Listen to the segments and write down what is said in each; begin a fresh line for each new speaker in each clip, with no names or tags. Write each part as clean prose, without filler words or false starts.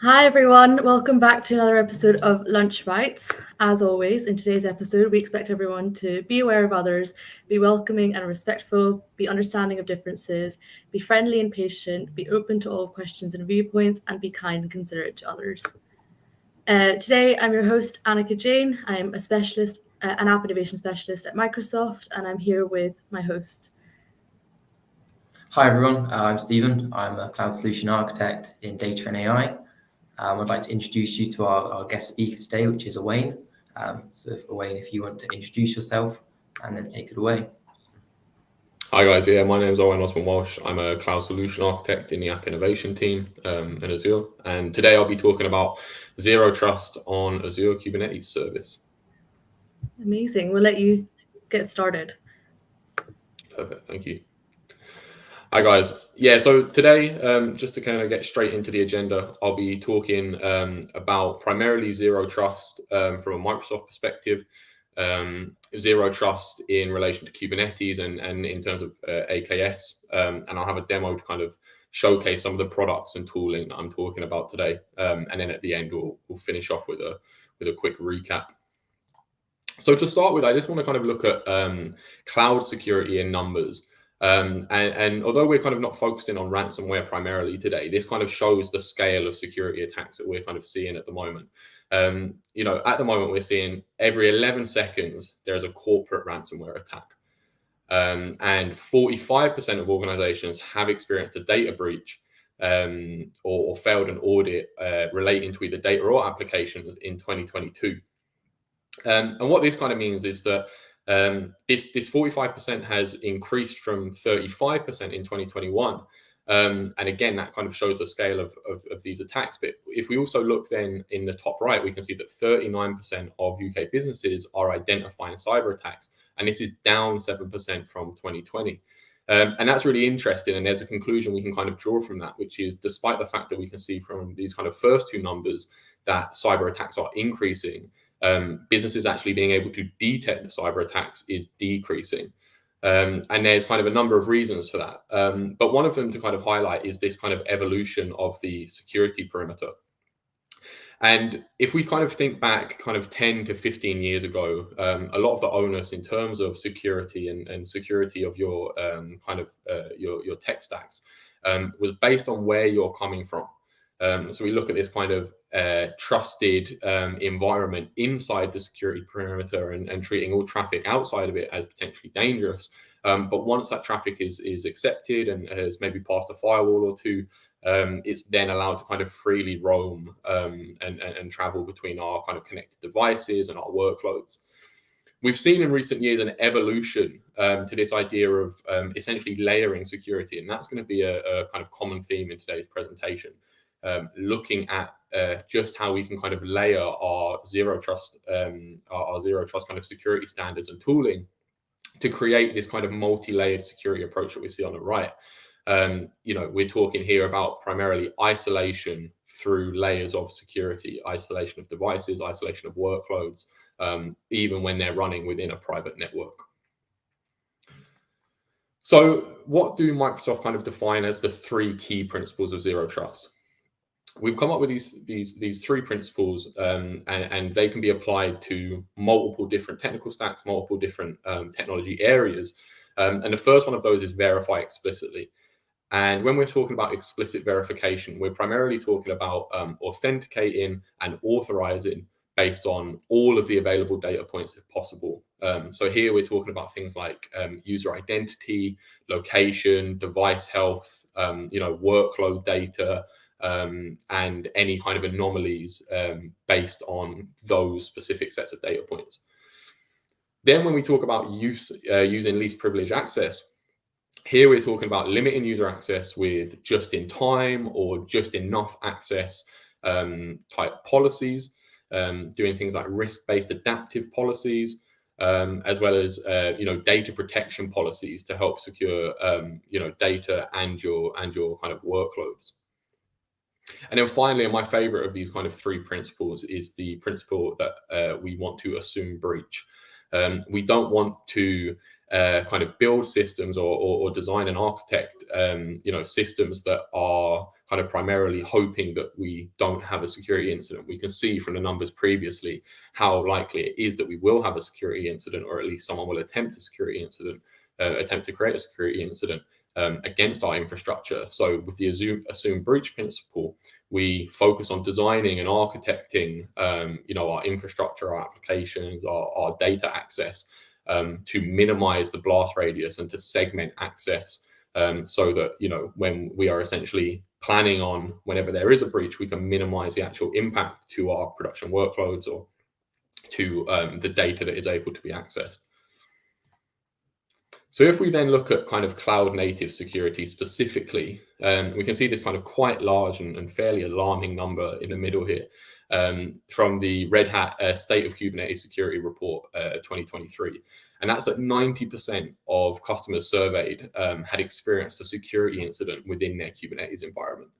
Hi everyone, welcome back to another episode of LunchBytes. As always, in today's episode, we expect everyone to be aware of others, be welcoming and respectful, be understanding of differences, be friendly and patient, be open to all questions and viewpoints, and be kind and considerate to others. Today, I'm your host, Annika Jane. I'm a specialist, an app innovation specialist at Microsoft, and I'm here with my host.
Hi everyone, I'm Stephen. I'm a cloud solution architect in data and AI. I'd like to introduce you to our guest speaker today, which is Owain. Owain, if you want to introduce yourself and then take it away.
Hi guys, my name is Owain Osman-Walsh. I'm a cloud solution architect in the app innovation team in Azure. And today I'll be talking about zero trust on Azure Kubernetes service.
Amazing. We'll let you get started.
Perfect, thank you. Hi guys. So today, just to kind of get straight into the agenda, I'll be talking about primarily zero trust from a Microsoft perspective, zero trust in relation to Kubernetes and in terms of AKS, and I'll have a demo to kind of showcase some of the products and tooling that I'm talking about today, and then at the end we'll finish off with a quick recap. So to start with, I just want to kind of look at cloud security in numbers. And although we're kind of not focusing on ransomware primarily today, this kind of shows the scale of security attacks that we're kind of seeing at the moment. At the moment, we're seeing every 11 seconds, there's a corporate ransomware attack. And 45% of organizations have experienced a data breach or failed an audit relating to either data or applications in 2022. And what this kind of means is that this 45% has increased from 35% in 2021. And again, that kind of shows the scale of these attacks. But if we also look then in the top right, we can see that 39% of UK businesses are identifying cyber attacks. And this is down 7% from 2020. And that's really interesting. And there's a conclusion we can kind of draw from that, which is despite the fact that we can see from these kind of first two numbers that cyber attacks are increasing, businesses actually being able to detect the cyber attacks is decreasing. And there's kind of a number of reasons for that. But one of them to kind of highlight is this kind of evolution of the security perimeter. And if we kind of think back kind of 10 to 15 years ago, a lot of the onus in terms of security and security of your your tech stacks was based on where you're coming from. So we look at this kind of trusted environment inside the security perimeter and treating all traffic outside of it as potentially dangerous. But once that traffic is accepted and has maybe passed a firewall or two, it's then allowed to kind of freely roam and travel between our kind of connected devices and our workloads. We've seen in recent years an evolution to this idea of essentially layering security, and that's going to be a kind of common theme in today's presentation. Looking at just how we can kind of layer our zero trust kind of security standards and tooling to create this kind of multi-layered security approach that we see on the right. We're talking here about primarily isolation through layers of security, isolation of devices, isolation of workloads, even when they're running within a private network. So what do Microsoft kind of define as the three key principles of zero trust? We've come up with these three principles, and they can be applied to multiple different technical stacks, multiple different technology areas. And the first one of those is verify explicitly. And when we're talking about explicit verification, we're primarily talking about authenticating and authorizing based on all of the available data points if possible. So here we're talking about things like user identity, location, device health, workload data, and any kind of anomalies based on those specific sets of data points. Then when we talk about using least privilege access, here we're talking about limiting user access with just-in-time or just enough access type policies, doing things like risk-based adaptive policies, as well as data protection policies to help secure data and your kind of workloads. And then finally, and my favorite of these kind of three principles is the principle that we want to assume breach. We don't want to kind of build systems or design and architect, systems that are kind of primarily hoping that we don't have a security incident. We can see from the numbers previously how likely it is that we will have a security incident, or at least someone will attempt to create a security incident against our infrastructure. So with the assume breach principle, we focus on designing and architecting, our infrastructure, our applications, our data access, to minimize the blast radius and to segment access, so that, when we are essentially planning on whenever there is a breach, we can minimize the actual impact to our production workloads or to the data that is able to be accessed. So if we then look at kind of cloud native security specifically, we can see this kind of quite large and fairly alarming number in the middle here, from the Red Hat State of Kubernetes Security Report 2023. And that's that 90% of customers surveyed had experienced a security incident within their Kubernetes environment.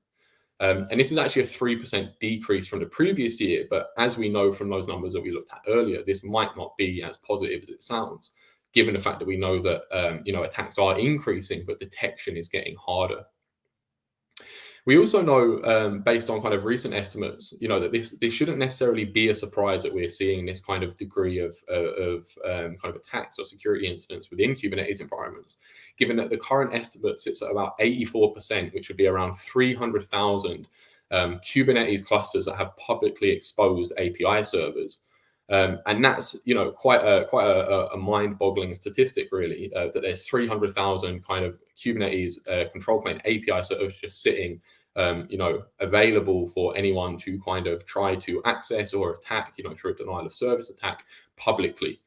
And this is actually a 3% decrease from the previous year. But as we know from those numbers that we looked at earlier, this might not be as positive as it sounds, given the fact that we know that attacks are increasing, but detection is getting harder. We also know, based on kind of recent estimates, that this shouldn't necessarily be a surprise that we're seeing this kind of degree of kind of attacks or security incidents within Kubernetes environments, given that the current estimate sits at about 84%, which would be around 300,000 Kubernetes clusters that have publicly exposed API servers. And that's quite a mind-boggling statistic, really, that there's 300,000 kind of Kubernetes control plane API servers just sitting, available for anyone to kind of try to access or attack, through a denial of service attack publicly.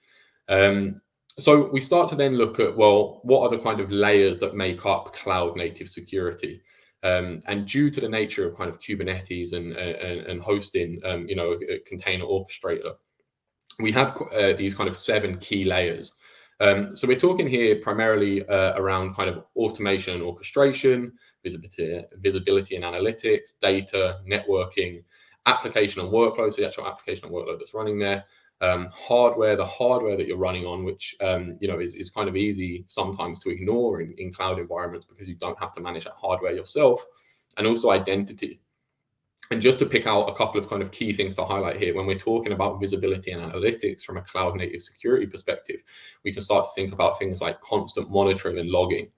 So we start to then look at, well, what are the kind of layers that make up cloud native security? And due to the nature of kind of Kubernetes and hosting, a container orchestrator, we have these kind of 7 key layers. So we're talking here primarily around kind of automation and orchestration, visibility and analytics, data, networking, application and workload, so the actual application and workload that's running there, hardware, the hardware that you're running on, which is kind of easy sometimes to ignore in cloud environments because you don't have to manage that hardware yourself, and also identity. And just to pick out a couple of kind of key things to highlight here, when we're talking about visibility and analytics from a cloud native security perspective, we can start to think about things like constant monitoring and logging.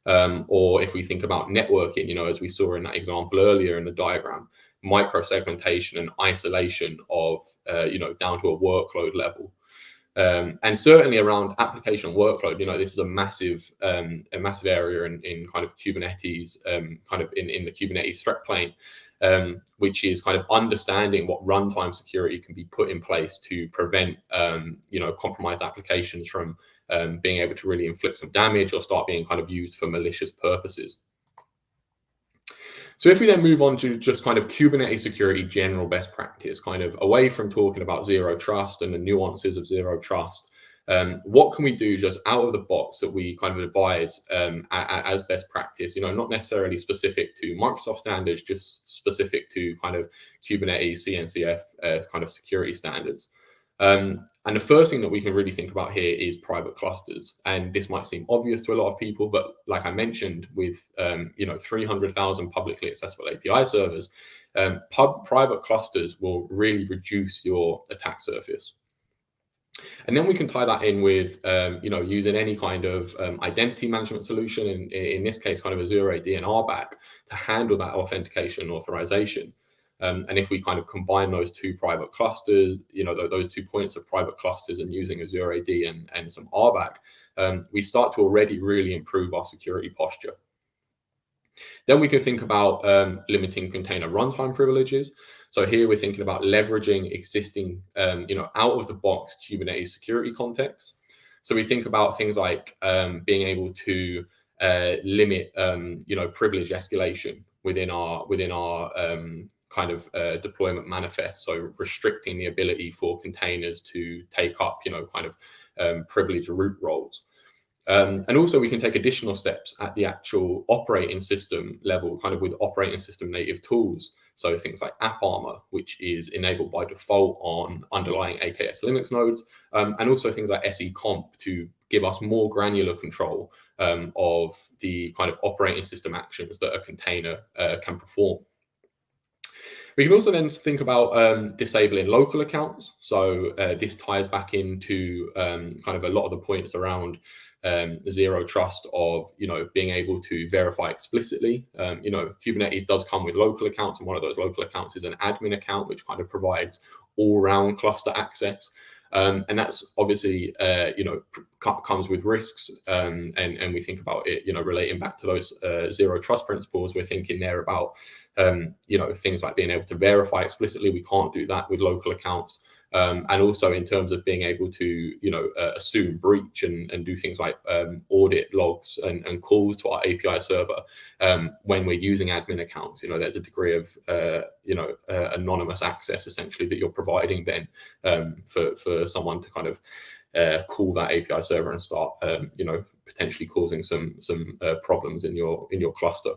Or if we think about networking, as we saw in that example earlier in the diagram, micro-segmentation and isolation of, down to a workload level. And certainly around application workload, this is a massive area in kind of Kubernetes, kind of in the Kubernetes threat plane, which is kind of understanding what runtime security can be put in place to prevent, compromised applications from being able to really inflict some damage or start being kind of used for malicious purposes. So if we then move on to just kind of Kubernetes security general best practice, kind of away from talking about zero trust and the nuances of zero trust, what can we do just out of the box that we kind of advise as best practice, not necessarily specific to Microsoft standards, just specific to kind of Kubernetes, CNCF kind of security standards. And the first thing that we can really think about here is private clusters. And this might seem obvious to a lot of people, but like I mentioned, with 300,000 publicly accessible API servers, private clusters will really reduce your attack surface. And then we can tie that in with, using any kind of identity management solution, in this case, kind of Azure AD and RBAC, to handle that authentication and authorization. And if we kind of combine those two private clusters, those 2 points of private clusters and using Azure AD and some RBAC, we start to already really improve our security posture. Then we can think about limiting container runtime privileges. So here we're thinking about leveraging existing, out of the box Kubernetes security contexts. So we think about things like being able to limit, privilege escalation within our kind of deployment manifest. So restricting the ability for containers to take up, kind of privileged root roles. And also we can take additional steps at the actual operating system level, kind of with operating system native tools. So things like AppArmor, which is enabled by default on underlying AKS Linux nodes, and also things like SE Comp to give us more granular control of the kind of operating system actions that a container can perform. We can also then think about disabling local accounts. So this ties back into kind of a lot of the points around zero trust of, being able to verify explicitly. Kubernetes does come with local accounts, and one of those local accounts is an admin account, which kind of provides all-round cluster access. And that's obviously, comes with risks. And we think about it, relating back to those zero trust principles. We're thinking there about, things like being able to verify explicitly. We can't do that with local accounts. And also in terms of being able to, assume breach and do things like audit logs and calls to our API server when we're using admin accounts. There's a degree of, anonymous access essentially that you're providing then for someone to kind of call that API server and start, potentially causing some problems in your cluster.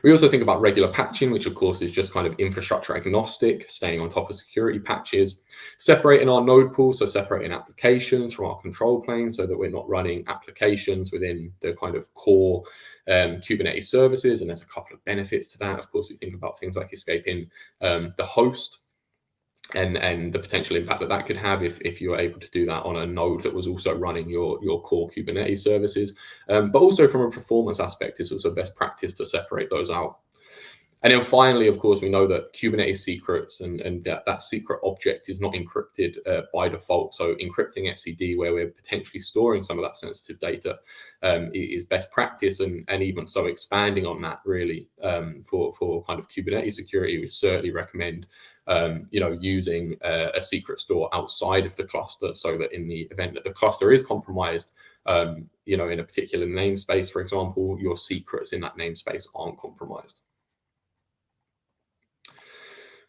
We also think about regular patching, which of course is just kind of infrastructure agnostic, staying on top of security patches, separating our node pool, so separating applications from our control plane so that we're not running applications within the kind of core Kubernetes services. And there's a couple of benefits to that. Of course, we think about things like escaping the host and the potential impact that could have if you're able to do that on a node that was also running your core Kubernetes services. But also from a performance aspect, it's also best practice to separate those out. And then finally, of course, we know that Kubernetes secrets and that secret object is not encrypted by default. So encrypting etcd, where we're potentially storing some of that sensitive data, is best practice. And even so, expanding on that really for kind of Kubernetes security, we certainly recommend using a secret store outside of the cluster, so that in the event that the cluster is compromised, in a particular namespace, for example, your secrets in that namespace aren't compromised.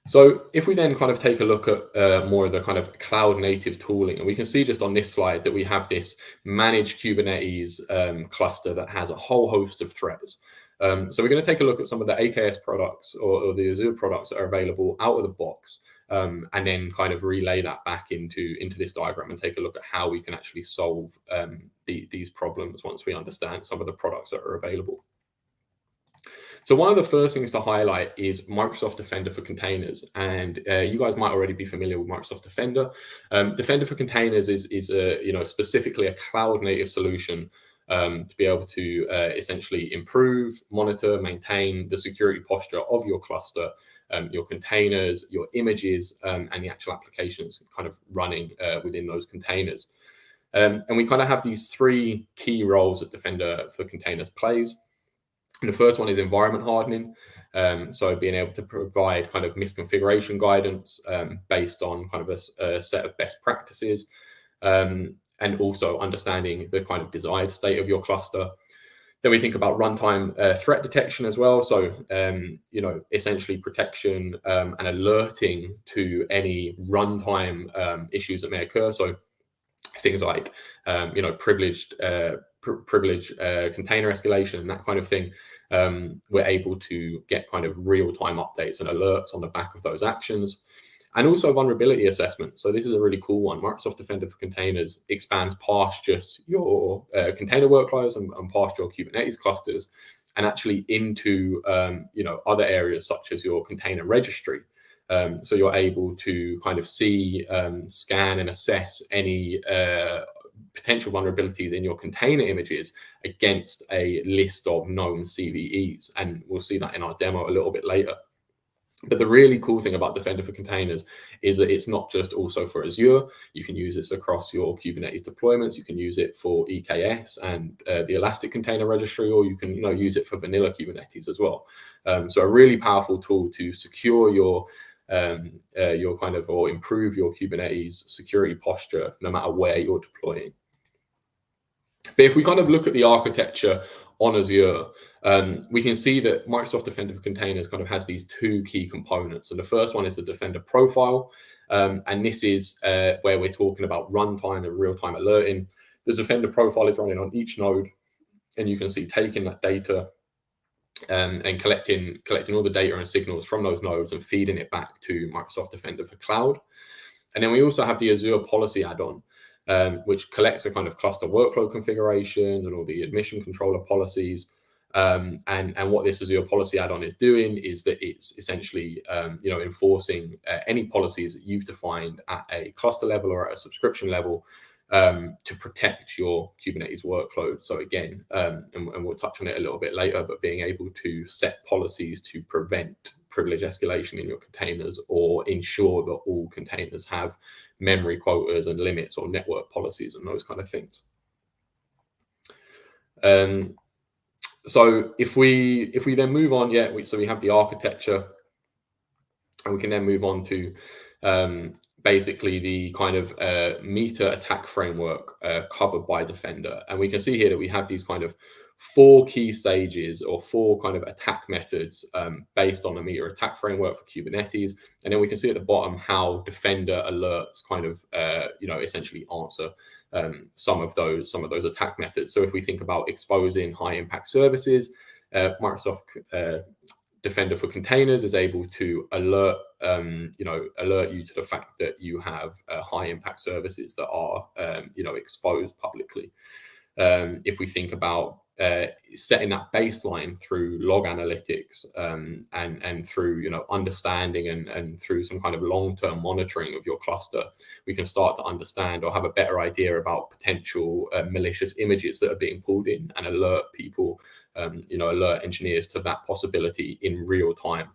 So if we then kind of take a look at more of the kind of cloud native tooling, and we can see just on this slide that we have this managed Kubernetes cluster that has a whole host of threads. So we're going to take a look at some of the AKS products or the Azure products that are available out of the box, and then kind of relay that back into this diagram and take a look at how we can actually solve these problems once we understand some of the products that are available. So one of the first things to highlight is Microsoft Defender for Containers, and you guys might already be familiar with Microsoft Defender. Defender for Containers is specifically a cloud-native solution to be able to essentially improve, monitor, maintain the security posture of your cluster, your containers, your images, and the actual applications kind of running within those containers. And we kind of have these three key roles that Defender for Containers plays. And the first one is environment hardening. So being able to provide kind of misconfiguration guidance based on kind of a set of best practices, and also understanding the kind of desired state of your cluster. Then we think about runtime threat detection as well. So, essentially protection and alerting to any runtime issues that may occur. So things like, privileged container escalation and that kind of thing. We're able to get kind of real-time updates and alerts on the back of those actions. And also vulnerability assessment. So this is a really cool one. Microsoft Defender for Containers expands past just your container workloads and past your Kubernetes clusters, and actually into other areas such as your container registry. So you're able to kind of see, scan and assess any potential vulnerabilities in your container images against a list of known CVEs. And we'll see that in our demo a little bit later. But the really cool thing about Defender for Containers is that it's not just also for Azure. You can use this across your Kubernetes deployments. You can use it for AKS and the Elastic Container Registry, or you can use it for vanilla Kubernetes as well. So a really powerful tool to secure your kind of, or improve your Kubernetes security posture no matter where you're deploying. But if we kind of look at the architecture on Azure, we can see that Microsoft Defender for Containers kind of has these two key components. And the first one is the Defender profile. And this is where we're talking about runtime and real-time alerting. The Defender profile is running on each node, and you can see taking that data and collecting all the data and signals from those nodes and feeding it back to Microsoft Defender for Cloud. And then we also have the Azure policy add-on. which collects a kind of cluster workload configuration and all the admission controller policies. And what this Azure policy add-on is doing is that it's essentially enforcing any policies that you've defined at a cluster level or at a subscription level to protect your Kubernetes workload. So again, and we'll touch on it a little bit later, but being able to set policies to prevent privilege escalation in your containers or ensure that all containers have memory quotas and limits or network policies and those kind of things. So if we then move on, so we have the architecture, and we can then move on to basically the kind of meter attack framework covered by Defender. And we can see here that we have these kind of 4 key stages or 4 kind of attack methods based on the meter attack framework for Kubernetes. And then we can see at the bottom how Defender alerts kind of essentially answer some of those attack methods. So if we think about exposing high impact services, Microsoft Defender for Containers is able to alert you to the fact that you have high impact services that are exposed publicly. If we think about setting that baseline through log analytics and through understanding and through some kind of long-term monitoring of your cluster, we can start to understand or have a better idea about potential malicious images that are being pulled in and alert people, alert engineers to that possibility in real time.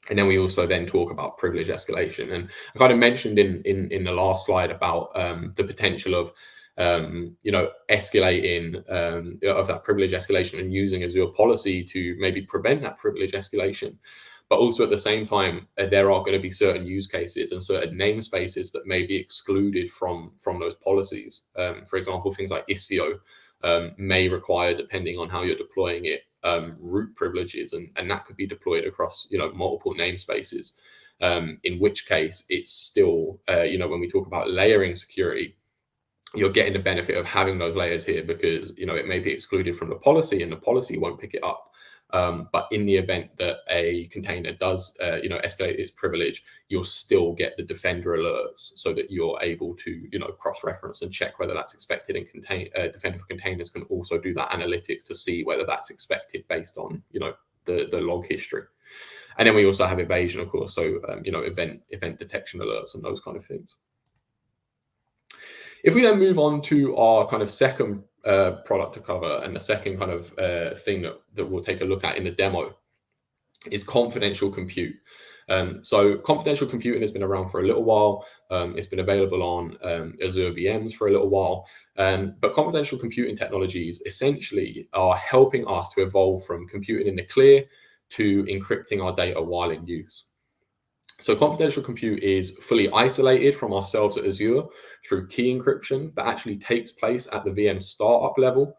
And then we also then talk about privilege escalation. And I kind of mentioned in the last slide about the potential of escalating of that privilege escalation and using Azure policy to maybe prevent that privilege escalation. But also at the same time, there are going to be certain use cases and certain namespaces that may be excluded from those policies. For example, things like Istio may require, depending on how you're deploying it, root privileges, and that could be deployed across multiple namespaces. In which case, it's still when we talk about layering security, you're getting the benefit of having those layers here because it may be excluded from the policy and the policy won't pick it up. But in the event that a container does escalate its privilege, you'll still get the Defender alerts so that you're able to cross-reference and check whether that's expected. And Defender for Containers can also do that analytics to see whether that's expected based on the log history. And then we also have evasion, of course, so event detection alerts and those kind of things. If we then move on to our kind of second product to cover, and the second kind of thing that we'll take a look at in the demo is confidential compute. So confidential computing has been around for a little while. It's been available on Azure VMs for a little while. But confidential computing technologies essentially are helping us to evolve from computing in the clear to encrypting our data while in use. So confidential compute is fully isolated from ourselves at Azure through key encryption that actually takes place at the VM startup level.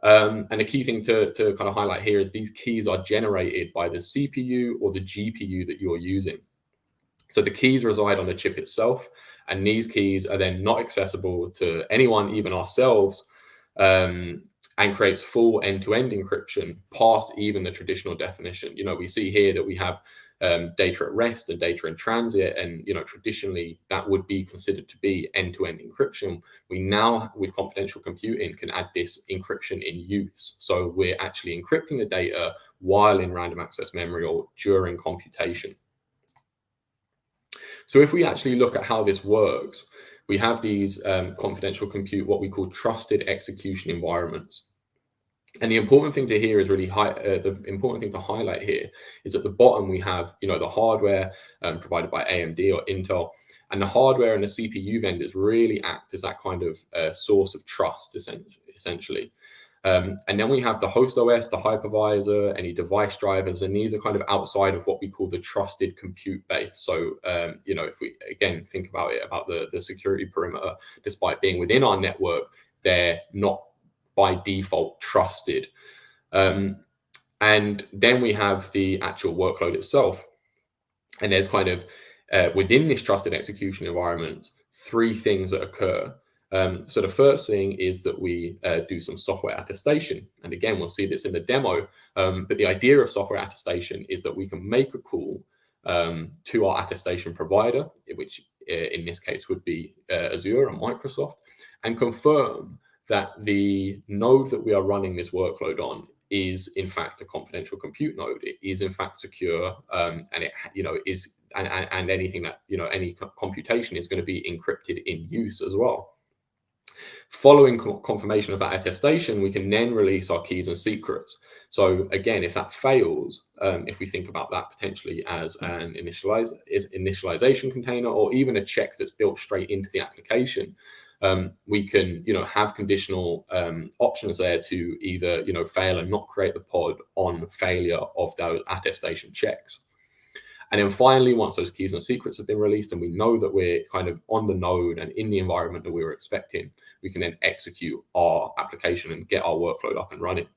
And the key thing to kind of highlight here is these keys are generated by the CPU or the GPU that you're using. So the keys reside on the chip itself, and these keys are then not accessible to anyone, even ourselves, and creates full end-to-end encryption past even the traditional definition. We see here that we have data at rest and data in transit, and traditionally that would be considered to be end-to-end encryption. We now, with confidential computing, can add this encryption in use. So we're actually encrypting the data while in random access memory or during computation. So if we actually look at how this works, we have these confidential compute, what we call trusted execution environments. And the important thing to here is really the important thing to highlight here is at the bottom we have the hardware provided by AMD or Intel, and the hardware and the CPU vendors really act as that kind of source of trust essentially. And then we have the host OS, the hypervisor, any device drivers, and these are kind of outside of what we call the trusted compute base. So if we again think about it, about the security perimeter, despite being within our network, they're not by default trusted. And then we have the actual workload itself. And there's kind of within this trusted execution environment, 3 things that occur. So the first thing is that we do some software attestation. And again, we'll see this in the demo. But the idea of software attestation is that we can make a call to our attestation provider, which in this case would be Azure and Microsoft, and confirm that the node that we are running this workload on is in fact a confidential compute node. It is in fact secure, and it is and anything that any computation is going to be encrypted in use as well. Following confirmation of that attestation, we can then release our keys and secrets. So again, if that fails, if we think about that potentially as an initialization container, or even a check that's built straight into the application, we can have conditional options there to either fail and not create the pod on failure of those attestation checks. And then finally, once those keys and secrets have been released and we know that we're kind of on the node and in the environment that we were expecting, we can then execute our application and get our workload up and running.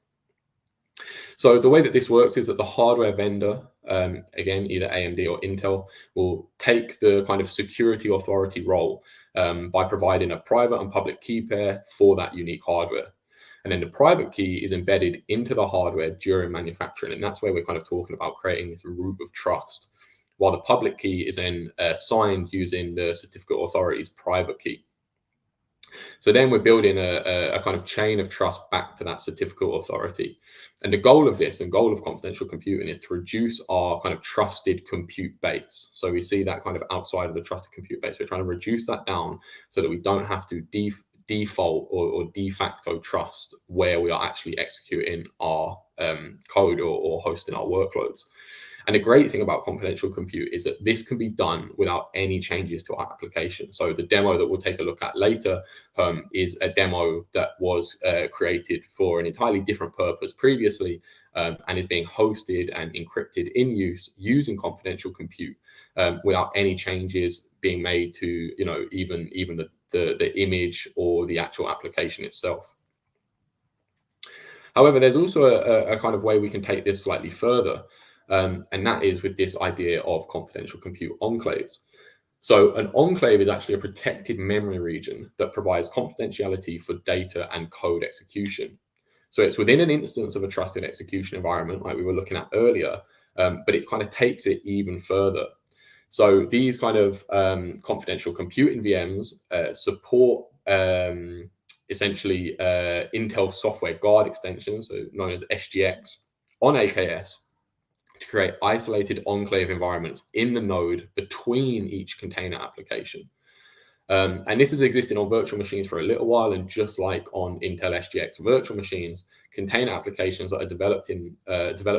So the way that this works is that the hardware vendor, again, either AMD or Intel, will take the kind of security authority role by providing a private and public key pair for that unique hardware. And then the private key is embedded into the hardware during manufacturing. And that's where we're kind of talking about creating this root of trust, while the public key is then signed using the certificate authority's private key. So then we're building a kind of chain of trust back to that certificate authority. And the goal of this and goal of confidential computing is to reduce our kind of trusted compute base. So we see that kind of outside of the trusted compute base. We're trying to reduce that down so that we don't have to default or de facto trust where we are actually executing our code or hosting our workloads. And the great thing about confidential compute is that this can be done without any changes to our application. So the demo that we'll take a look at later is a demo that was created for an entirely different purpose previously, and is being hosted and encrypted in use using confidential compute without any changes being made to even the image or the actual application itself. However, there's also a kind of way we can take this slightly further. And that is with this idea of confidential compute enclaves. So an enclave is actually a protected memory region that provides confidentiality for data and code execution. So it's within an instance of a trusted execution environment like we were looking at earlier, but it kind of takes it even further. So these kind of confidential computing VMs support essentially Intel software guard extensions, so known as SGX, on AKS, to create isolated enclave environments in the node between each container application. And this has existed on virtual machines for a little while, and just like on Intel SGX virtual machines, container applications that are developed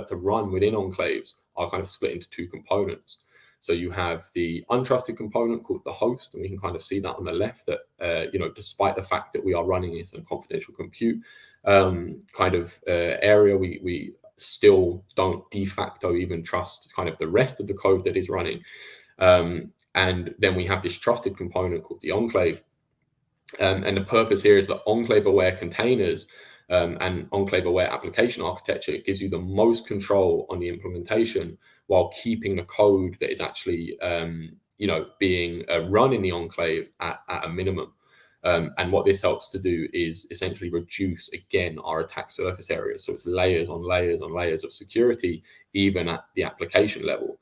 to run within enclaves are kind of split into two components. So you have the untrusted component called the host, and we can kind of see that on the left that, despite the fact that we are running this in a confidential compute kind of area, we still don't de facto even trust kind of the rest of the code that is running. And then we have this trusted component called the enclave. And the purpose here is that enclave-aware containers and enclave-aware application architecture gives you the most control on the implementation while keeping the code that is actually being run in the enclave at a minimum. And what this helps to do is essentially reduce, again, our attack surface area. So it's layers on layers on layers of security, even at the application level.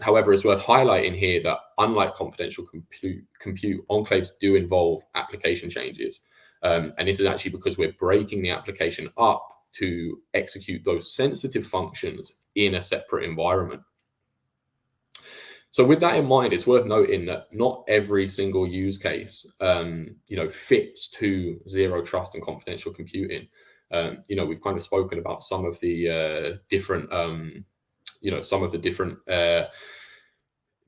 However, it's worth highlighting here that unlike confidential compute, enclaves do involve application changes. And this is actually because we're breaking the application up to execute those sensitive functions in a separate environment. So with that in mind, it's worth noting that not every single use case, fits to zero trust and confidential computing. We've kind of spoken about some of the different,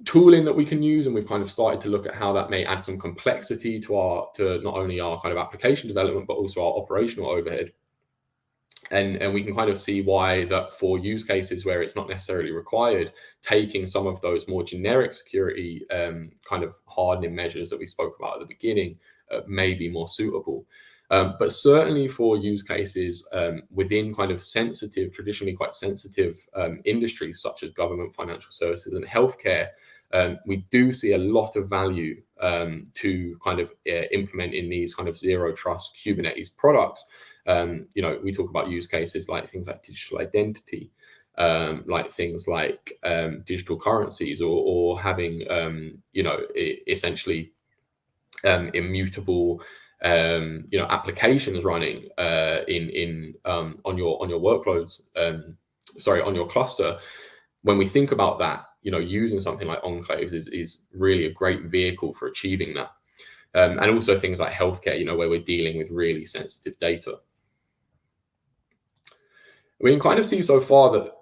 tooling that we can use, and we've kind of started to look at how that may add some complexity to not only our kind of application development, but also our operational overhead. And we can kind of see why that for use cases where it's not necessarily required, taking some of those more generic security kind of hardening measures that we spoke about at the beginning may be more suitable. But certainly for use cases within kind of sensitive, traditionally quite sensitive industries such as government, financial services, and healthcare, we do see a lot of value to kind of implement in these kind of zero trust Kubernetes products. We talk about use cases like things like digital identity, like things like digital currencies or having, essentially immutable applications running on your workloads, on your cluster. When we think about that, using something like enclaves is really a great vehicle for achieving that. And also things like healthcare, where we're dealing with really sensitive data. We can kind of see so far that,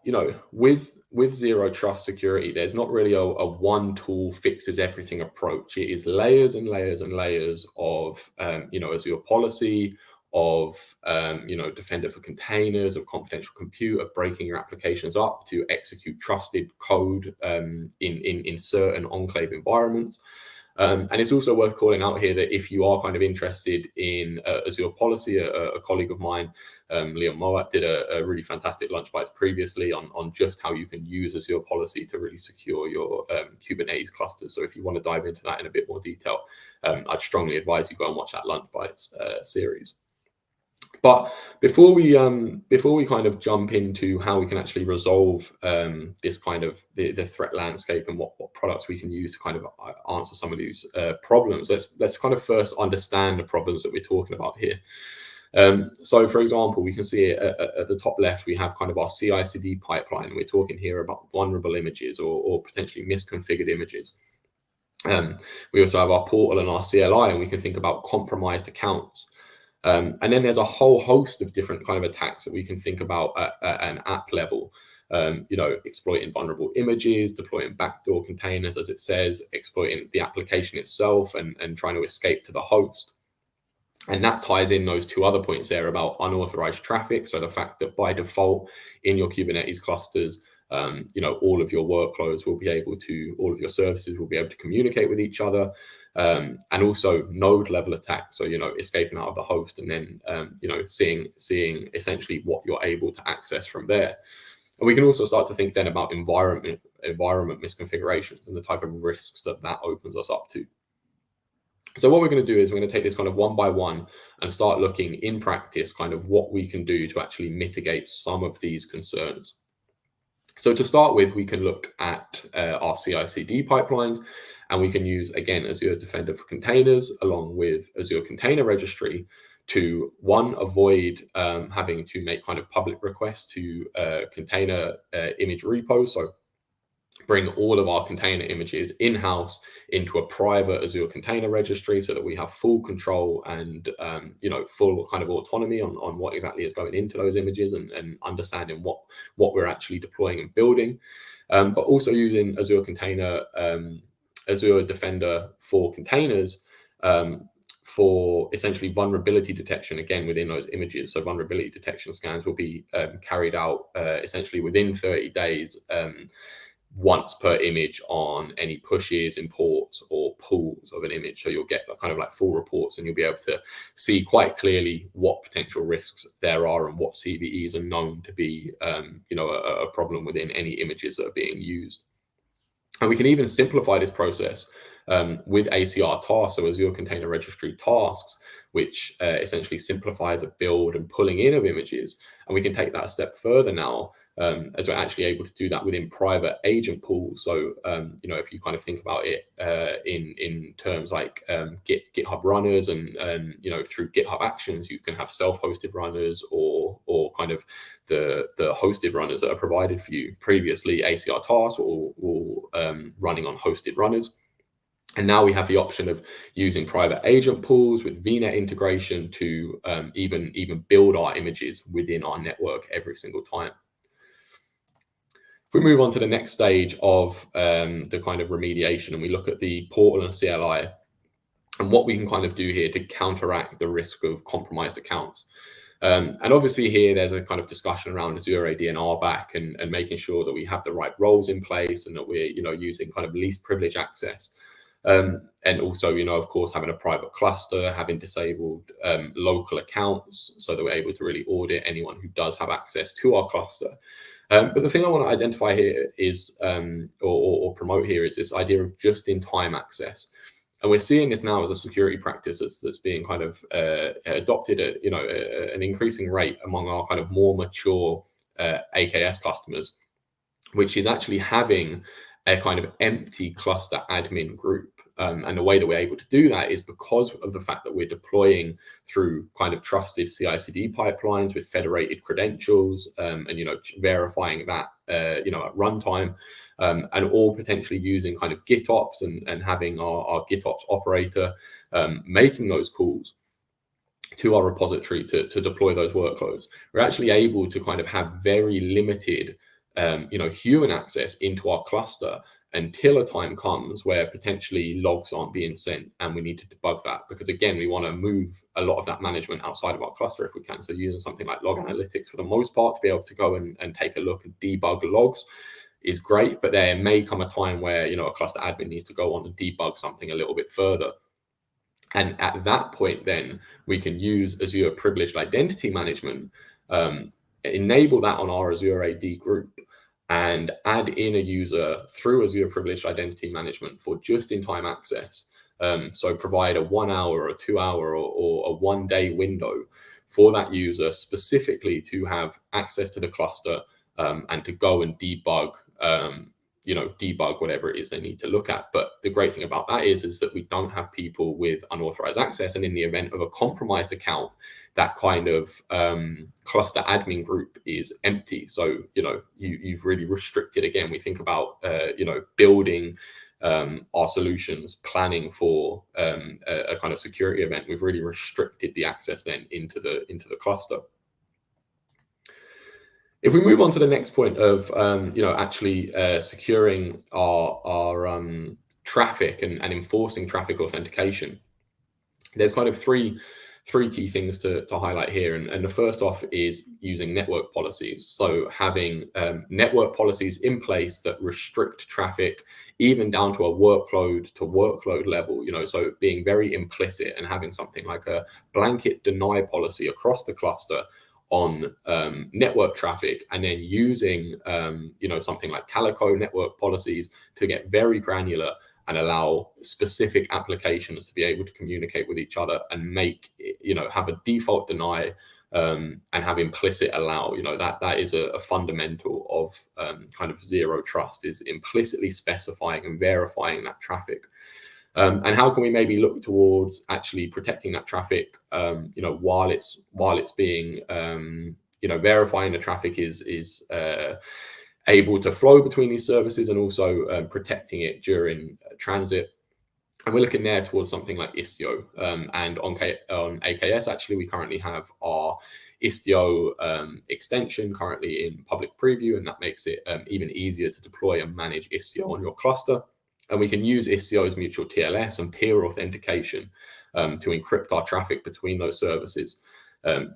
with zero trust security, there's not really a one tool fixes everything approach. It is layers and layers and layers of, Azure policy, of, Defender for containers, of confidential compute, of breaking your applications up to execute trusted code in certain enclave environments. And it's also worth calling out here that if you are kind of interested in Azure policy, a colleague of mine, Leon Moat, did a really fantastic LunchBytes previously on just how you can use Azure policy to really secure your Kubernetes clusters. So if you want to dive into that in a bit more detail, I'd strongly advise you go and watch that LunchBytes series. But before we kind of jump into how we can actually resolve this kind of the threat landscape and what products we can use to kind of answer some of these problems, let's kind of first understand the problems that we're talking about here. So, for example, we can see at the top left, we have kind of our CI/CD pipeline. We're talking here about vulnerable images or potentially misconfigured images. We also have our portal and our CLI, and we can think about compromised accounts. And then there's a whole host of different kind of attacks that we can think about at an app level. Exploiting vulnerable images, deploying backdoor containers, as it says, exploiting the application itself and trying to escape to the host. And that ties in those two other points there about unauthorized traffic. So the fact that by default in your Kubernetes clusters, all of your workloads will be able to, all of your services will be able to communicate with each other. And also node level attacks. So, escaping out of the host and then, seeing essentially what you're able to access from there. And we can also start to think then about environment misconfigurations and the type of risks that opens us up to. So what we're going to do is we're going to take this kind of one by one and start looking in practice kind of what we can do to actually mitigate some of these concerns. So to start with, we can look at our CI/CD pipelines, and we can use, again, Azure Defender for containers along with Azure Container Registry to, one, avoid having to make kind of public requests to container image repos. So bring all of our container images in-house into a private Azure Container Registry so that we have full control and, full kind of autonomy on what exactly is going into those images and understanding what we're actually deploying and building. But also using Azure Defender for containers for essentially vulnerability detection, again, within those images. So vulnerability detection scans will be carried out essentially within 30 days, once per image on any pushes, imports, or pulls of an image. So you'll get kind of like full reports, and you'll be able to see quite clearly what potential risks there are and what CVEs are known to be, a problem within any images that are being used. And we can even simplify this process with ACR tasks, so Azure Container Registry tasks, which essentially simplify the build and pulling in of images. And we can take that a step further now, as we're actually able to do that within private agent pools. So, if you kind of think about it in terms like GitHub runners and through GitHub Actions, you can have self-hosted runners or kind of the hosted runners that are provided for you. Previously, ACR tasks were running on hosted runners. And now we have the option of using private agent pools with VNet integration to even build our images within our network every single time. If we move on to the next stage of the kind of remediation, and we look at the portal and CLI and what we can kind of do here to counteract the risk of compromised accounts. And obviously here there's a kind of discussion around Azure AD and RBAC and making sure that we have the right roles in place and that we're using kind of least privilege access. And also, of course, having a private cluster, having disabled local accounts so that we're able to really audit anyone who does have access to our cluster. But the thing I want to identify here is, or promote here, is this idea of just-in-time access. And we're seeing this now as a security practice that's being kind of adopted at an increasing rate among our kind of more mature AKS customers. which is actually having a kind of empty cluster admin group. And the way that we're able to do that is because of the fact that we're deploying through kind of trusted CI/CD pipelines with federated credentials, and verifying that at runtime, and all potentially using kind of GitOps and having our GitOps operator making those calls to our repository to deploy those workloads. We're actually able to kind of have very limited human access into our cluster until a time comes where potentially logs aren't being sent and we need to debug that, because again, we want to move a lot of that management outside of our cluster if we can. So using something like log analytics for the most part to be able to go and take a look and debug the logs is great, but there may come a time where a cluster admin needs to go on and debug something a little bit further. And at that point, then we can use Azure Privileged Identity Management, enable that on our Azure AD group, and add in a user through Azure Privileged Identity Management for just-in-time access. So provide a 1 hour or a 2 hour or a 1 day window for that user specifically to have access to the cluster and to go and debug debug whatever it is they need to look at. But the great thing about that is that we don't have people with unauthorized access, and in the event of a compromised account, that kind of cluster admin group is empty. So you've really restricted. Again, we think about building our solutions, planning for a kind of security event. We've really restricted the access then into the cluster. If we move on to the next point of actually securing our traffic and enforcing traffic authentication, there's kind of three key things to highlight here. And the first off is using network policies. So having network policies in place that restrict traffic even down to a workload to workload level, so being very implicit and having something like a blanket deny policy across the cluster on network traffic, and then using something like Calico network policies to get very granular and allow specific applications to be able to communicate with each other and make have a default deny and have implicit allow. That is a fundamental of kind of zero trust, is implicitly specifying and verifying that traffic. And how can we maybe look towards actually protecting that traffic, while it's being, verifying the traffic is able to flow between these services, and also protecting it during transit. And we're looking there towards something like Istio. And on AKS, actually, we currently have our Istio extension currently in public preview, and that makes it even easier to deploy and manage Istio on your cluster. And we can use Istio's mutual TLS and peer authentication to encrypt our traffic between those services,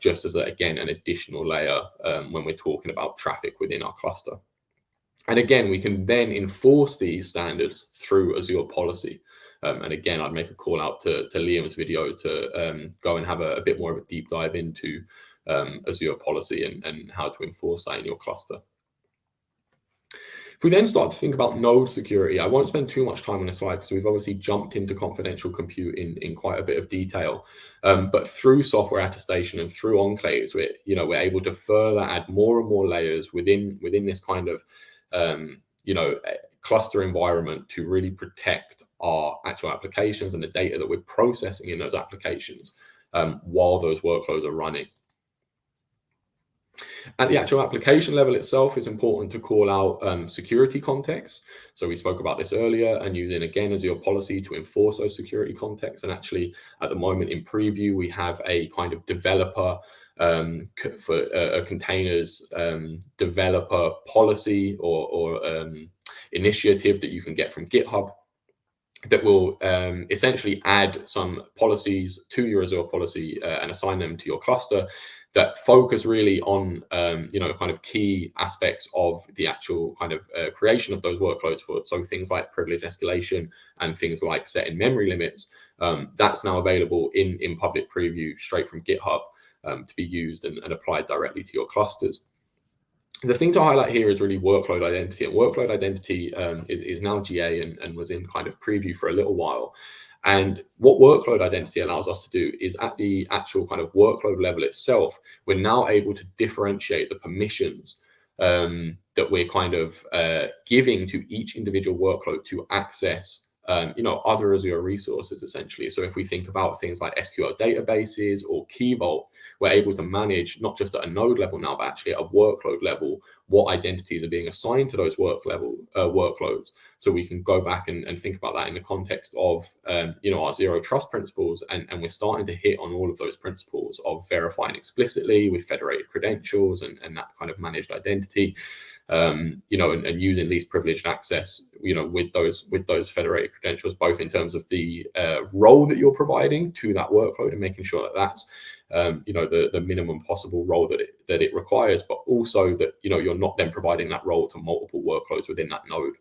just as, again, an additional layer when we're talking about traffic within our cluster. And again, we can then enforce these standards through Azure policy. And again, I'd make a call out to Liam's video to go and have a bit more of a deep dive into Azure policy and how to enforce that in your cluster. If we then start to think about node security, I won't spend too much time on this slide because we've obviously jumped into confidential compute in quite a bit of detail. But through software attestation and through enclaves, we're able to further add more and more layers within this kind of cluster environment to really protect our actual applications and the data that we're processing in those applications while those workloads are running. At the actual application level itself, it's important to call out security contexts. So we spoke about this earlier, and using, again, Azure policy to enforce those security contexts. And actually, at the moment in preview, we have a kind of developer for a containers developer policy or initiative that you can get from GitHub that will essentially add some policies to your Azure policy and assign them to your cluster that focus really on kind of key aspects of the actual kind of creation of those workloads for it. So things like privilege escalation and things like setting memory limits, that's now available in public preview straight from GitHub to be used and applied directly to your clusters. The thing to highlight here is really workload identity, and workload identity is now GA and was in kind of preview for a little while. And what workload identity allows us to do is at the actual kind of workload level itself, we're now able to differentiate the permissions that we're kind of giving to each individual workload to access other Azure resources, essentially. So if we think about things like SQL databases or Key Vault, we're able to manage not just at a node level now, but actually at a workload level, what identities are being assigned to those workloads. So we can go back and think about that in the context of our zero trust principles, and we're starting to hit on all of those principles of verifying explicitly with federated credentials and that kind of managed identity. And using least privileged access, with those federated credentials, both in terms of the role that you're providing to that workload and making sure that that's the minimum possible role that it requires, but also that you're not then providing that role to multiple workloads within that node.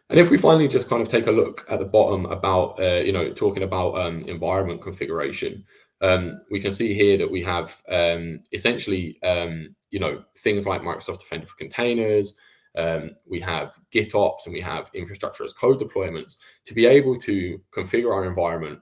And if we finally just kind of take a look at the bottom about talking about environment configuration, we can see here that we have essentially things like Microsoft Defender for Containers, we have GitOps, and we have infrastructure as code deployments to be able to configure our environment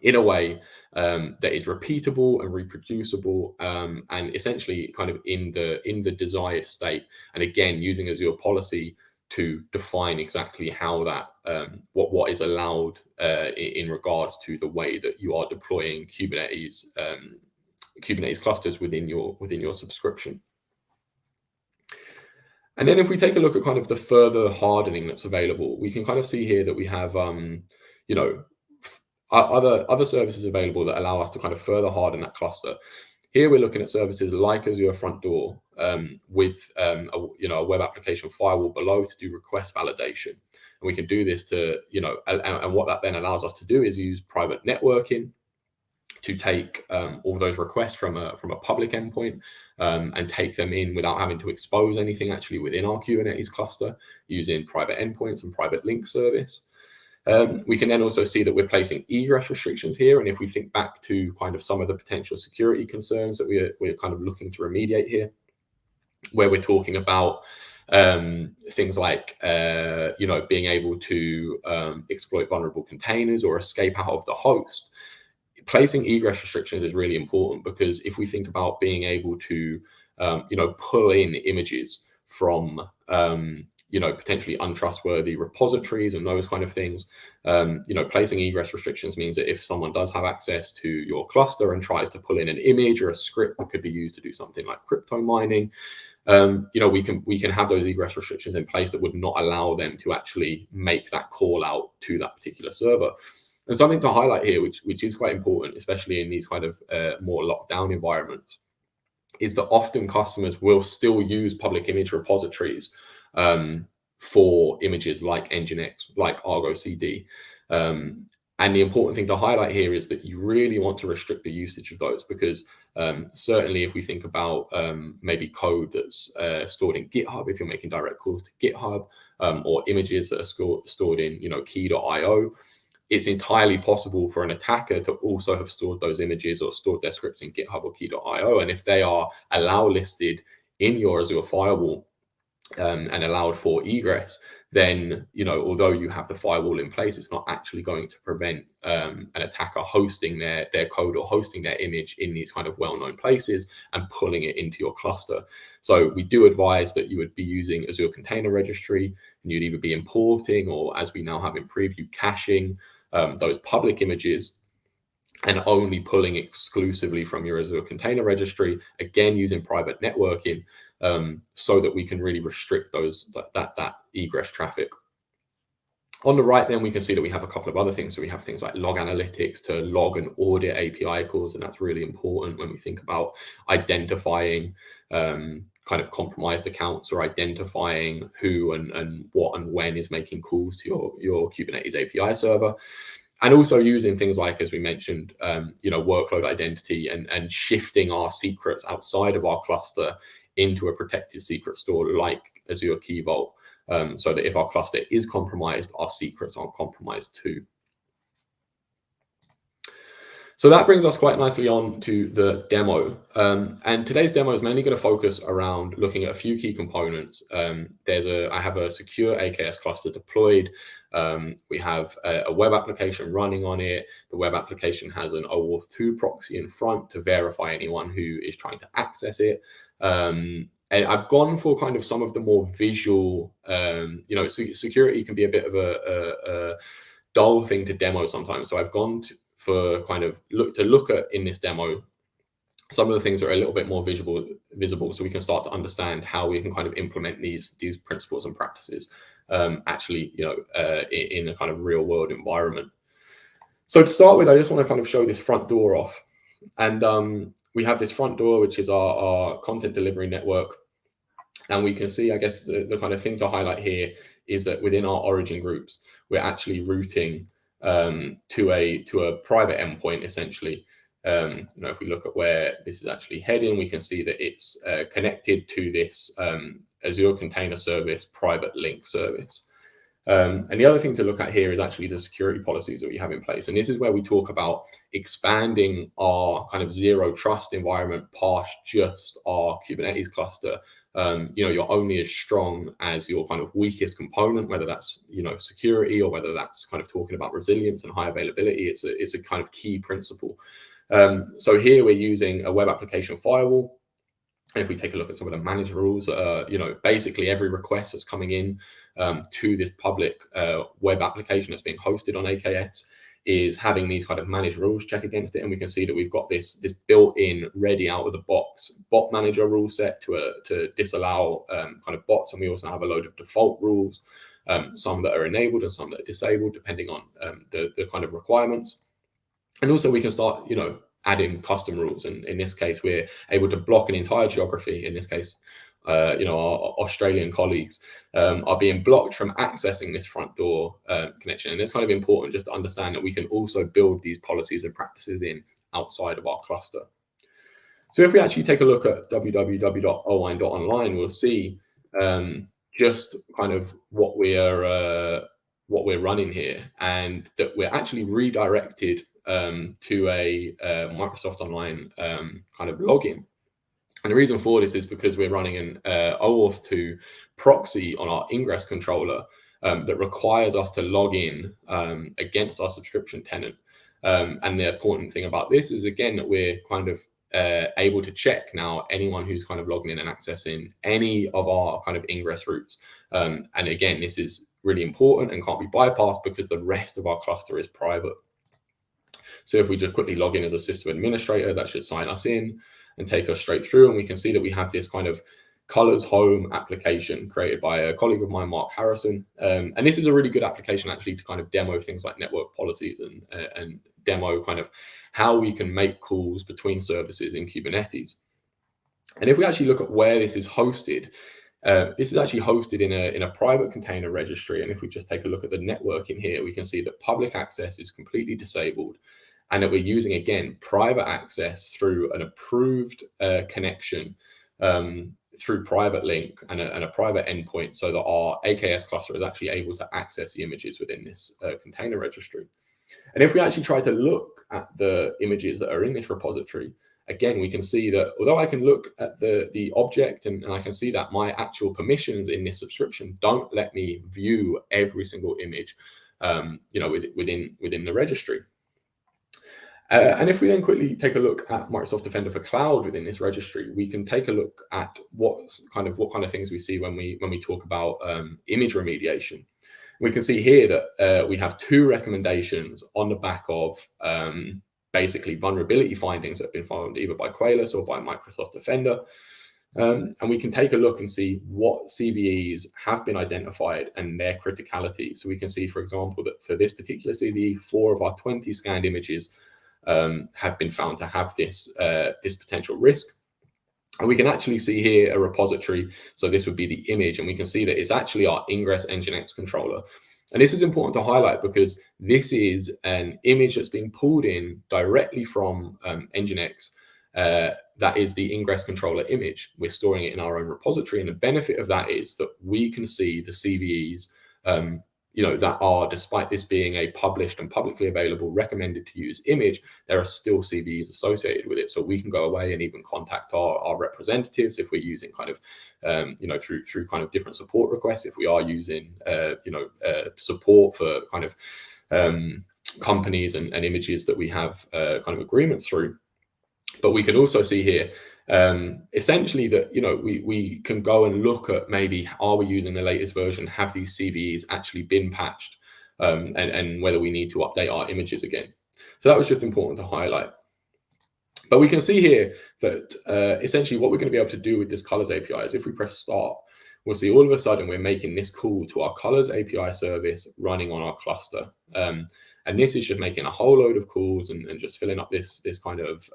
in a way that is repeatable and reproducible, and essentially kind of in the desired state. And again, using Azure policy to define exactly how that what is allowed in regards to the way that you are deploying Kubernetes clusters within your subscription. And then if we take a look at kind of the further hardening that's available, we can kind of see here that we have other services available that allow us to kind of further harden that cluster. Here we're looking at services like Azure Front Door with a web application firewall below to do request validation. And we can do this to, and what that then allows us to do is use private networking to take all those requests from a public endpoint and take them in without having to expose anything actually within our Kubernetes cluster using private endpoints and private link service. We can then also see that we're placing egress restrictions here. And if we think back to kind of some of the potential security concerns that we're kind of looking to remediate here, where we're talking about things like, being able to exploit vulnerable containers or escape out of the host, placing egress restrictions is really important, because if we think about being able to, pull in images from, potentially untrustworthy repositories and those kind of things, placing egress restrictions means that if someone does have access to your cluster and tries to pull in an image or a script that could be used to do something like crypto mining, we can have those egress restrictions in place that would not allow them to actually make that call out to that particular server. And something to highlight here, which is quite important, especially in these kind of more lockdown environments, is that often customers will still use public image repositories for images like Nginx, like Argo CD. And the important thing to highlight here is that you really want to restrict the usage of those, because certainly if we think about maybe code that's stored in GitHub, if you're making direct calls to GitHub, or images that are stored in key.io, it's entirely possible for an attacker to also have stored those images or stored their scripts in GitHub or key.io. And if they are allow listed in your Azure firewall and allowed for egress, then, although you have the firewall in place, it's not actually going to prevent an attacker hosting their code or hosting their image in these kind of well-known places and pulling it into your cluster. So we do advise that you would be using Azure Container Registry, and you'd either be importing, or as we now have in preview, caching those public images and only pulling exclusively from your Azure Container Registry, again using private networking, so that we can really restrict that egress traffic. On the right, then we can see that we have a couple of other things. So we have things like log analytics to log and audit API calls, and that's really important when we think about identifying kind of compromised accounts, or identifying who and what and when is making calls to your Kubernetes API server. And also using things like, as we mentioned, workload identity and shifting our secrets outside of our cluster into a protected secret store like Azure Key Vault, so that if our cluster is compromised, our secrets aren't compromised too. So that brings us quite nicely on to the demo. And today's demo is mainly going to focus around looking at a few key components. I have a secure AKS cluster deployed. We have a web application running on it. The web application has an OAuth 2 proxy in front to verify anyone who is trying to access it. And I've gone for kind of some of the more visual, security can be a bit of a dull thing to demo sometimes. So I've gone for kind of look at in this demo some of the things that are a little bit more visible, so we can start to understand how we can kind of implement these principles and practices in a kind of real world environment. So to start with, I just want to kind of show this front door off, and we have this front door, which is our content delivery network. And we can see, I guess, the kind of thing to highlight here is that within our origin groups, we're actually routing to a private endpoint, essentially. If we look at where this is actually heading, we can see that it's connected to this Azure Container Service private link service. And the other thing to look at here is actually the security policies that we have in place. And this is where we talk about expanding our kind of zero trust environment past just our Kubernetes cluster. You're only as strong as your kind of weakest component, whether that's, security, or whether that's kind of talking about resilience and high availability. It's a kind of key principle. So here we're using a web application firewall. And if we take a look at some of the managed rules, basically every request that's coming in to this public web application that's being hosted on AKS is having these kind of managed rules check against it. And we can see that we've got this built-in, ready out of the box bot manager rule set to disallow kind of bots. And we also have a load of default rules, some that are enabled and some that are disabled, depending on the kind of requirements. And also we can start, adding custom rules. And in this case, we're able to block an entire geography. In this case, our Australian colleagues are being blocked from accessing this front door connection. And it's kind of important just to understand that we can also build these policies and practices in outside of our cluster. So if we actually take a look at www.owain.online, we'll see just kind of what we're running here, and that we're actually redirected to a Microsoft Online kind of login. And the reason for this is because we're running an OAuth 2 proxy on our ingress controller that requires us to log in against our subscription tenant. And the important thing about this is, again, that we're kind of able to check now anyone who's kind of logging in and accessing any of our kind of ingress routes. And again, this is really important and can't be bypassed because the rest of our cluster is private. So if we just quickly log in as a system administrator, that should sign us in and take us straight through. And we can see that we have this kind of Colors Home application created by a colleague of mine, Mark Harrison. And this is a really good application actually to kind of demo things like network policies and demo kind of how we can make calls between services in Kubernetes. And if we actually look at where this is hosted, this is actually hosted in a private container registry. And if we just take a look at the networking here, we can see that public access is completely disabled, and that we're using, again, private access through an approved connection through private link and a private endpoint, so that our AKS cluster is actually able to access the images within this container registry. And if we actually try to look at the images that are in this repository, again, we can see that although I can look at the object and I can see that my actual permissions in this subscription don't let me view every single image, within the registry. And if we then quickly take a look at Microsoft Defender for Cloud within this registry, we can take a look at what kind of things we see when we talk about image remediation. We can see here that we have 2 recommendations on the back of basically vulnerability findings that have been found either by Qualys or by Microsoft Defender. And we can take a look and see what CVEs have been identified and their criticality. So we can see, for example, that for this particular CVE, 4 of our 20 scanned images have been found to have this potential risk. And we can actually see here a repository. So this would be the image, and we can see that it's actually our Ingress Nginx controller. And this is important to highlight because this is an image that's being pulled in directly from Nginx. That is the Ingress controller image. We're storing it in our own repository. And the benefit of that is that we can see the CVEs that are, despite this being a published and publicly available recommended to use image, there are still CVEs associated with it. So we can go away and even contact our representatives if we're using kind of, through kind of different support requests, if we are using, support for kind of companies and images that we have kind of agreements through. But we can also see here, essentially that, we can go and look at maybe, are we using the latest version? Have these CVEs actually been patched? And whether we need to update our images again. So that was just important to highlight. But we can see here that essentially what we're going to be able to do with this colors API is if we press start, we'll see all of a sudden we're making this call to our colors API service running on our cluster. And this is just making a whole load of calls and just filling up this kind of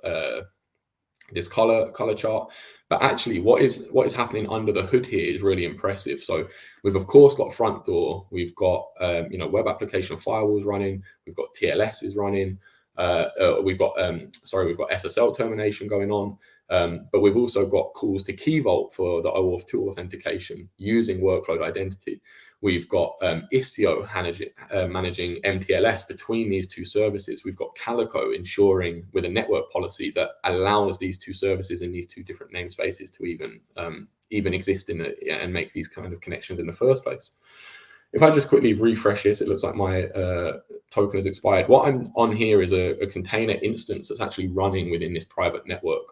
this color chart. But actually what is happening under the hood here is really impressive. So we've of course got front door, we've got web application firewalls running, we've got TLSs running, we've got SSL termination going on, but we've also got calls to Key Vault for the OAuth 2 authentication using workload identity. We've got Istio managing MTLS between these two services. We've got Calico ensuring with a network policy that allows these two services in these two different namespaces to even exist and make these kind of connections in the first place. If I just quickly refresh this, it looks like my token has expired. What I'm on here is a container instance that's actually running within this private network.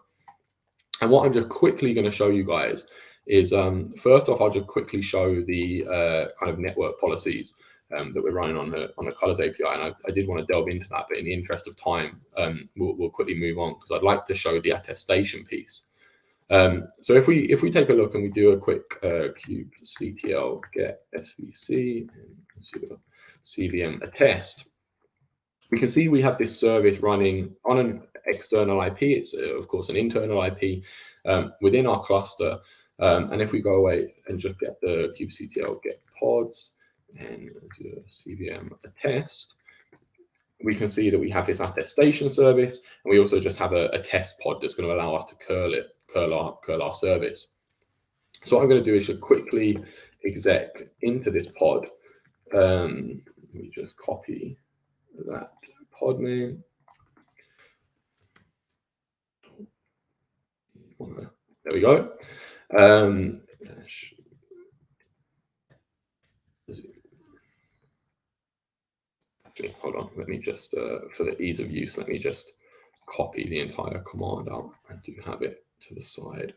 And what I'm just quickly going to show you guys is, first off, I'll just quickly show the kind of network policies that we're running on the Colors API. And I did want to delve into that, but in the interest of time, we'll quickly move on because I'd like to show the attestation piece. So if we take a look and we do a quick kubectl get svc and cvm attest, we can see we have this service running on an external IP. It's of course an internal IP within our cluster. And if we go away and just get the kubectl get pods and do a cvm attest, we can see that we have this attestation service, and we also just have a test pod that's going to allow us to curl our service. So what I'm going to do is just quickly exec into this pod. Let me just copy that pod name. There we go. Actually, hold on. Let me just, for the ease of use, let me just copy the entire command out. I do have it to the side.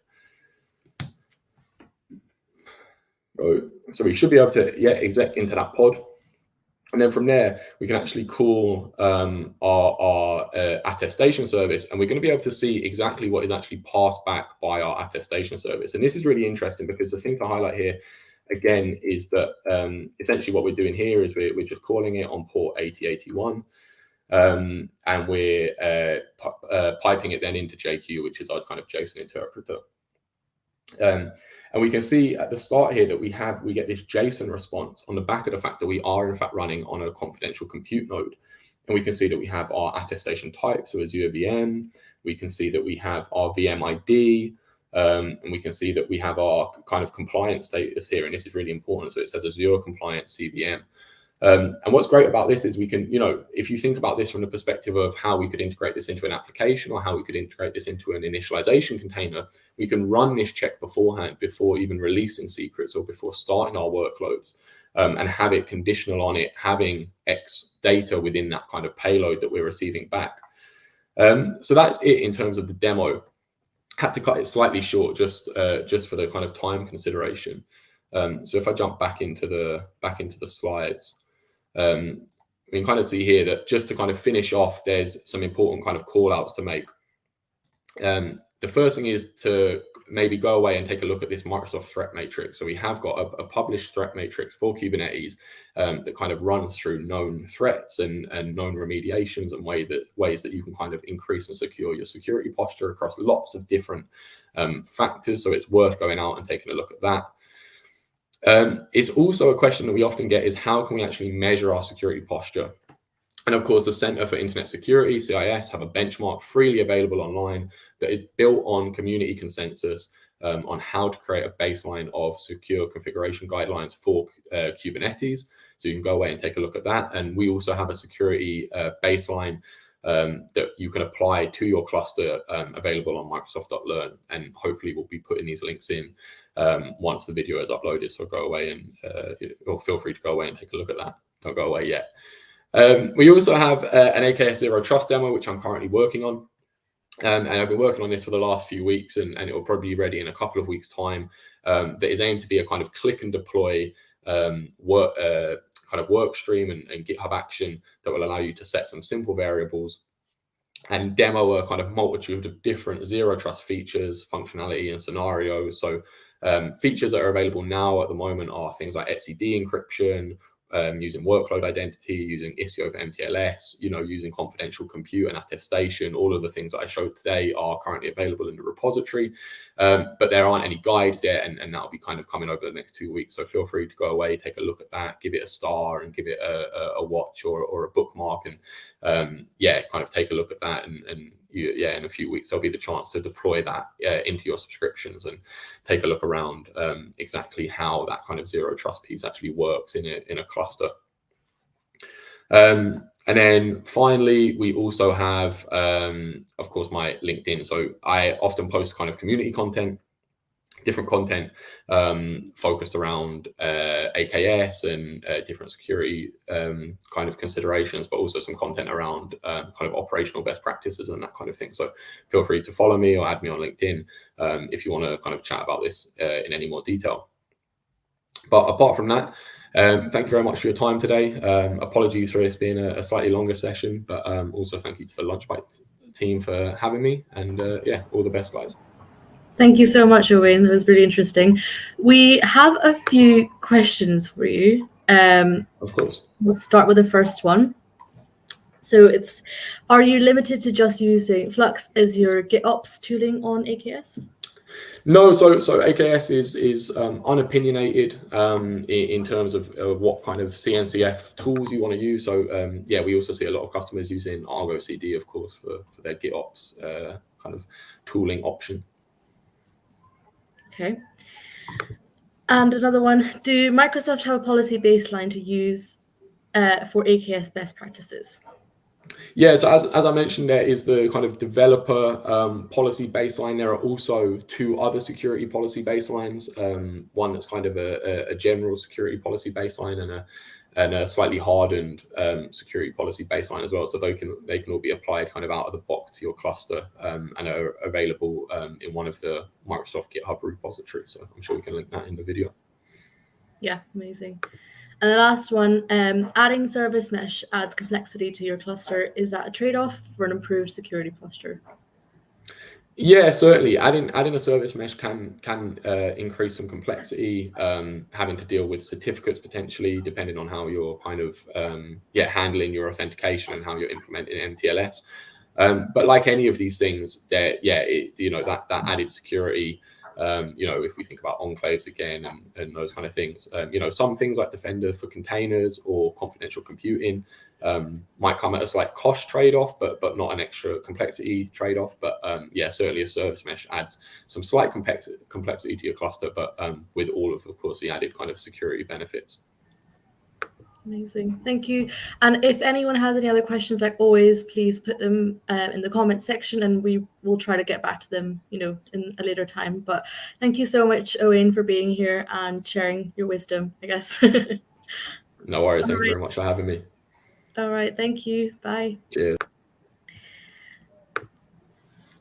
So we should be able to exec into that pod. And then from there, we can actually call our attestation service, and we're going to be able to see exactly what is actually passed back by our attestation service. And this is really interesting because the thing to highlight here, again, is that essentially what we're doing here is we're just calling it on port 8081, and we're piping it then into JQ, which is our kind of JSON interpreter. And we can see at the start here that we get this JSON response on the back of the fact that we are in fact running on a confidential compute node. And we can see that we have our attestation type, so Azure VM. We can see that we have our VM ID, and we can see that we have our kind of compliance status here. And this is really important. So it says Azure compliant CVM. And what's great about this is we can, if you think about this from the perspective of how we could integrate this into an application or how we could integrate this into an initialization container, we can run this check beforehand, before even releasing secrets or before starting our workloads, and have it conditional on it having X data within that kind of payload that we're receiving back. So that's it in terms of the demo. Had to cut it slightly short just for the kind of time consideration. So if I jump back into the slides, we can kind of see here that just to kind of finish off, there's some important kind of call outs to make. The first thing is to maybe go away and take a look at this Microsoft threat matrix. So we have got a published threat matrix for Kubernetes that kind of runs through known threats and known remediations and ways that you can kind of increase and secure your security posture across lots of different factors. So it's worth going out and taking a look at that. It's also a question that we often get is how can we actually measure our security posture? And of course, the Center for Internet Security, CIS, have a benchmark freely available online that is built on community consensus on how to create a baseline of secure configuration guidelines for Kubernetes. So you can go away and take a look at that. And we also have a security baseline that you can apply to your cluster available on Microsoft.learn. And hopefully we'll be putting these links in once the video is uploaded. So go away and or feel free to go away and take a look at that. Don't go away yet. We also have an AKS Zero Trust demo, which I'm currently working on. And I've been working on this for the last few weeks, and it will probably be ready in a couple of weeks' time. That is aimed to be a kind of click and deploy kind of work stream and GitHub action that will allow you to set some simple variables and demo a kind of multitude of different zero trust features, functionality, and scenarios. So features that are available now at the moment are things like etcd encryption, using workload identity, using Istio for MTLS, using confidential compute and attestation. All of the things that I showed today are currently available in the repository, but there aren't any guides yet, and that'll be kind of coming over the next 2 weeks. So feel free to go away, take a look at that, give it a star, and give it a watch or a bookmark, and kind of take a look at that. And in a few weeks there'll be the chance to deploy that into your subscriptions and take a look around exactly how that kind of zero trust piece actually works in a cluster. And then finally, we also have, of course, my LinkedIn. So I often post kind of community content, different content focused around AKS and different security kind of considerations, but also some content around kind of operational best practices and that kind of thing. So feel free to follow me or add me on LinkedIn if you want to kind of chat about this in any more detail. But apart from that, thank you very much for your time today. Apologies for this being a slightly longer session, but also thank you to the LunchBytes team for having me, and all the best, guys.
Thank you so much, Owain. That was really interesting. We have a few questions for you.
Of course.
We'll start with the first one. So it's, are you limited to just using Flux as your GitOps tooling on AKS?
No, so AKS is unopinionated in terms of what kind of CNCF tools you want to use. So we also see a lot of customers using Argo CD, of course, for their GitOps kind of tooling option.
Okay. And another one, do Microsoft have a policy baseline to use for AKS best practices?
Yeah, so as I mentioned, there is the kind of developer policy baseline. There are also two other security policy baselines. One that's kind of a general security policy baseline and a slightly hardened security policy baseline as well. So they can all be applied kind of out of the box to your cluster and are available in one of the Microsoft GitHub repositories. So I'm sure we can link that in the video. Yeah,
amazing. And the last one, adding service mesh adds complexity to your cluster. Is that a trade-off for an improved security posture?
Yeah, certainly. Adding a service mesh can increase some complexity, having to deal with certificates potentially, depending on how you're kind of handling your authentication and how you're implementing MTLS. But like any of these things, that added security. If we think about enclaves again and those kind of things, some things like Defender for containers or confidential computing might come at a slight cost trade-off, but not an extra complexity trade-off. But certainly a service mesh adds some slight complexity to your cluster, but with all of course, the added kind of security benefits.
Amazing. Thank you. And if anyone has any other questions, like always, please put them in the comment section and we will try to get back to them, in a later time. But thank you so much, Owain, for being here and sharing your wisdom, I guess.
No worries. Thank you very much for having me.
All right. Thank you. Bye.
Cheers.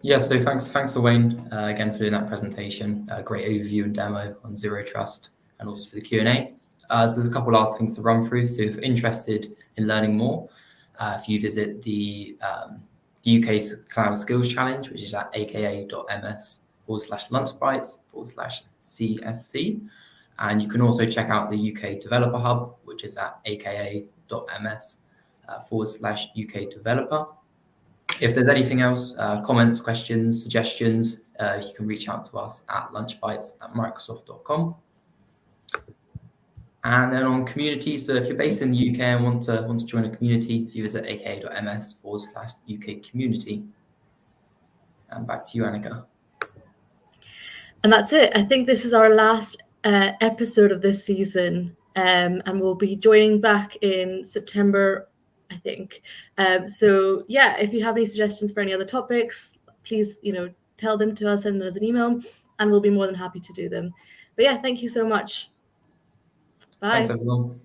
Yeah, so thanks Owain again for doing that presentation. Great overview and demo on Zero Trust and also for the Q&A. So there's a couple last things to run through. So if you're interested in learning more, if you visit the UK Cloud Skills Challenge, which is at aka.ms/LunchBytes/CSC. And you can also check out the UK Developer Hub, which is at aka.ms/UK Developer. If there's anything else, comments, questions, suggestions, you can reach out to us at lunchbytes@microsoft.com. And then on community, so if you're based in the UK and want to join a community, if you visit aka.ms/UK community. And back to you, Annika.
And that's it. I think this is our last episode of this season, and we'll be joining back in September, I think. So yeah, if you have any suggestions for any other topics, please, tell them to us, send us an email, and we'll be more than happy to do them. But yeah, thank you so much. Bye.
Thanks, everyone.